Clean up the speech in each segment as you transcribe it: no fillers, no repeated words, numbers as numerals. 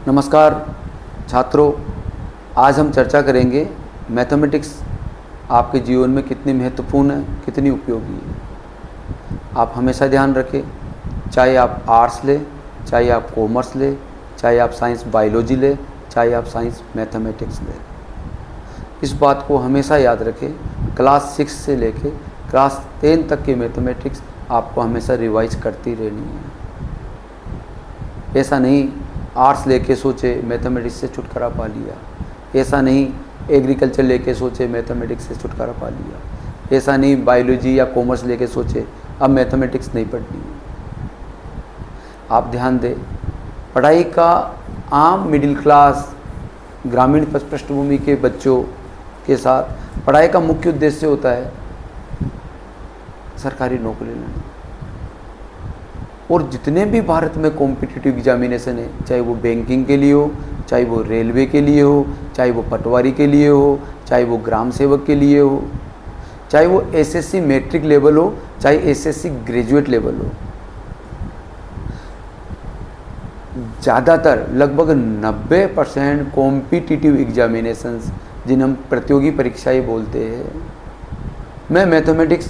नमस्कार छात्रों, आज हम चर्चा करेंगे मैथमेटिक्स आपके जीवन में कितनी महत्वपूर्ण है, कितनी उपयोगी है। आप हमेशा ध्यान रखें, चाहे आप आर्ट्स लें, चाहे आप कॉमर्स लें, चाहे आप साइंस बायोलॉजी लें, चाहे आप साइंस मैथमेटिक्स लें, इस बात को हमेशा याद रखें। क्लास 6 से लेके क्लास 10 तक की मैथमेटिक्स आपको हमेशा रिवाइज करती रहनी है। ऐसा नहीं आर्ट्स लेके सोचे मैथमेटिक्स से छुटकारा पा लिया, ऐसा नहीं एग्रीकल्चर लेके सोचे मैथमेटिक्स से छुटकारा पा लिया, ऐसा नहीं बायोलॉजी या कॉमर्स लेके सोचे अब मैथमेटिक्स नहीं पढ़नी है। आप ध्यान दें, पढ़ाई का आम मिडिल क्लास ग्रामीण पृष्ठभूमि के बच्चों के साथ पढ़ाई का मुख्य उद्देश्य होता है सरकारी नौकरी लेना। और जितने भी भारत में कॉम्पिटिटिव एग्जामिनेशन है, चाहे वो बैंकिंग के लिए हो, चाहे वो रेलवे के लिए हो, चाहे वो पटवारी के लिए हो, चाहे वो ग्राम सेवक के लिए हो, चाहे वो एसएससी मैट्रिक लेवल हो, चाहे एसएससी ग्रेजुएट लेवल हो, ज़्यादातर लगभग 90% कॉम्पिटिटिव एग्जामिनेशंस जिन्हें हम प्रतियोगी परीक्षाएं बोलते हैं, में मैथमेटिक्स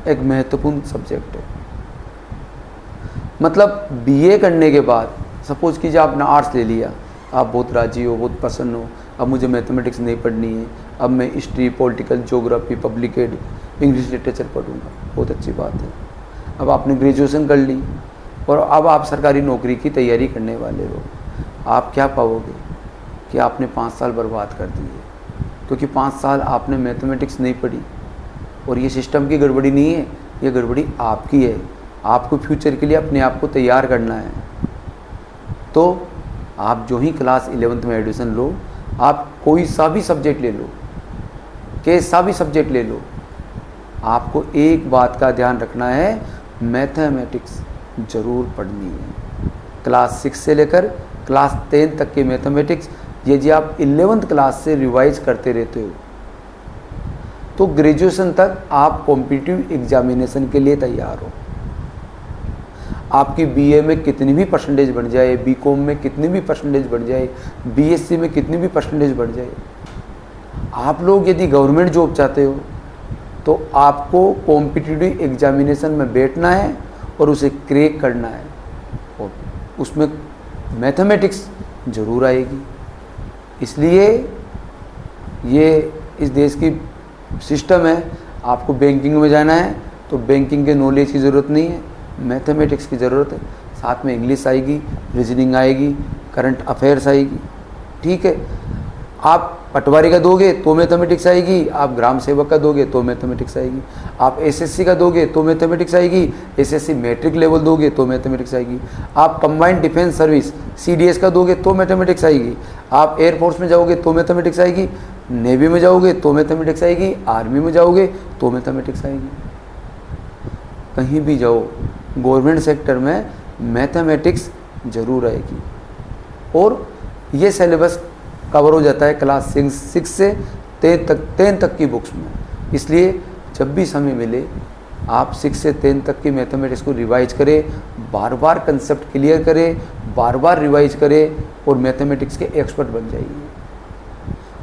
एक महत्वपूर्ण सब्जेक्ट है। मतलब बीए करने के बाद सपोज कीजिए आपने आर्ट्स ले लिया, आप बहुत राजी हो, बहुत प्रसन्न हो, अब मुझे मैथमेटिक्स नहीं पढ़नी है, अब मैं history, political, geography, public ad, English literature पढ़ूंगा, बहुत अच्छी बात है। अब आपने ग्रेजुएशन कर ली और अब आप सरकारी नौकरी की तैयारी करने वाले हो। आप क्या पाओगे कि आपने 5 साल बर्बाद कर दिए, क्योंकि 5 साल आपने मैथमेटिक्स नहीं पढ़ी। और ये सिस्टम की गड़बड़ी नहीं है, ये गड़बड़ी आपकी है। आपको फ्यूचर के लिए अपने आप को तैयार करना है। तो आप जो ही क्लास 11th में एडमिशन लो, आप कोई सा भी सब्जेक्ट ले लो, कैसा भी सब्जेक्ट ले लो, आपको एक बात का ध्यान रखना है, मैथमेटिक्स ज़रूर पढ़नी है। क्लास 6 से लेकर क्लास 10 तक की मैथमेटिक्स यदि आप 11th क्लास से रिवाइज करते रहते हो तो ग्रेजुएशन तक आप कॉम्पिटिटिव एग्जामिनेशन के लिए तैयार हो। आपकी बीए में कितनी भी परसेंटेज बढ़ जाए, बीकॉम में कितनी भी परसेंटेज बढ़ जाए, बीएससी में कितनी भी परसेंटेज बढ़ जाए, आप लोग यदि गवर्नमेंट जॉब चाहते हो तो आपको कॉम्पिटिटिव एग्जामिनेशन में बैठना है और उसे क्रैक करना है, और उसमें मैथमेटिक्स ज़रूर आएगी। इसलिए ये इस देश की सिस्टम है। आपको बैंकिंग में जाना है तो बैंकिंग के नॉलेज की ज़रूरत नहीं है, मैथमेटिक्स की ज़रूरत है। साथ में इंग्लिश आएगी, रीजनिंग आएगी, करंट अफेयर्स आएगी, ठीक है। आप पटवारी का दोगे तो मैथमेटिक्स आएगी, आप ग्राम सेवक का दोगे तो मैथमेटिक्स आएगी, आप एसएससी का दोगे तो मैथमेटिक्स आएगी, एसएससी मैट्रिक लेवल दोगे तो मैथमेटिक्स आएगी, आप कंबाइंड डिफेंस सर्विस सीडीएस का दोगे तो मैथमेटिक्स आएगी, आप एयरफोर्स में जाओगे तो मैथमेटिक्स आएगी, नेवी में जाओगे तो मैथमेटिक्स आएगी, आर्मी में जाओगे तो मैथमेटिक्स आएगी। कहीं भी जाओ गवर्नमेंट सेक्टर में मैथमेटिक्स ज़रूर आएगी। और ये सिलेबस कवर हो जाता है क्लास 6 से 10 तक की बुक्स में। इसलिए जब भी समय मिले आप 6 से 10 तक की मैथमेटिक्स को रिवाइज करें, बार बार कंसेप्ट क्लियर करें, बार बार रिवाइज करें और मैथमेटिक्स के एक्सपर्ट बन जाइए।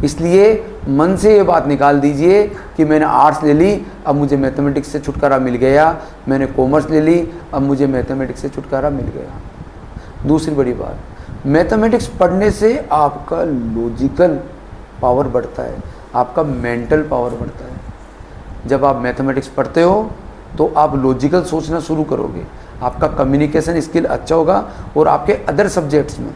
इसलिए मन से ये बात निकाल दीजिए कि मैंने आर्ट्स ले ली, अब मुझे मैथमेटिक्स से छुटकारा मिल गया, मैंने कॉमर्स ले ली, अब मुझे मैथमेटिक्स से छुटकारा मिल गया। दूसरी बड़ी बात, मैथमेटिक्स पढ़ने से आपका लॉजिकल पावर बढ़ता है, आपका मेंटल पावर बढ़ता है। जब आप मैथमेटिक्स पढ़ते हो तो आप लॉजिकल सोचना शुरू करोगे, आपका कम्युनिकेशन स्किल अच्छा होगा और आपके अदर सब्जेक्ट्स में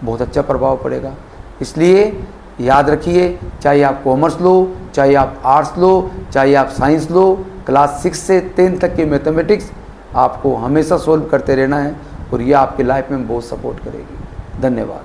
बहुत अच्छा प्रभाव पड़ेगा। इसलिए याद रखिए, चाहे आप कॉमर्स लो, चाहे आप आर्ट्स लो, चाहे आप साइंस लो, क्लास 6 से 10 तक की मैथमेटिक्स आपको हमेशा सॉल्व करते रहना है और ये आपकी लाइफ में बहुत सपोर्ट करेगी। धन्यवाद।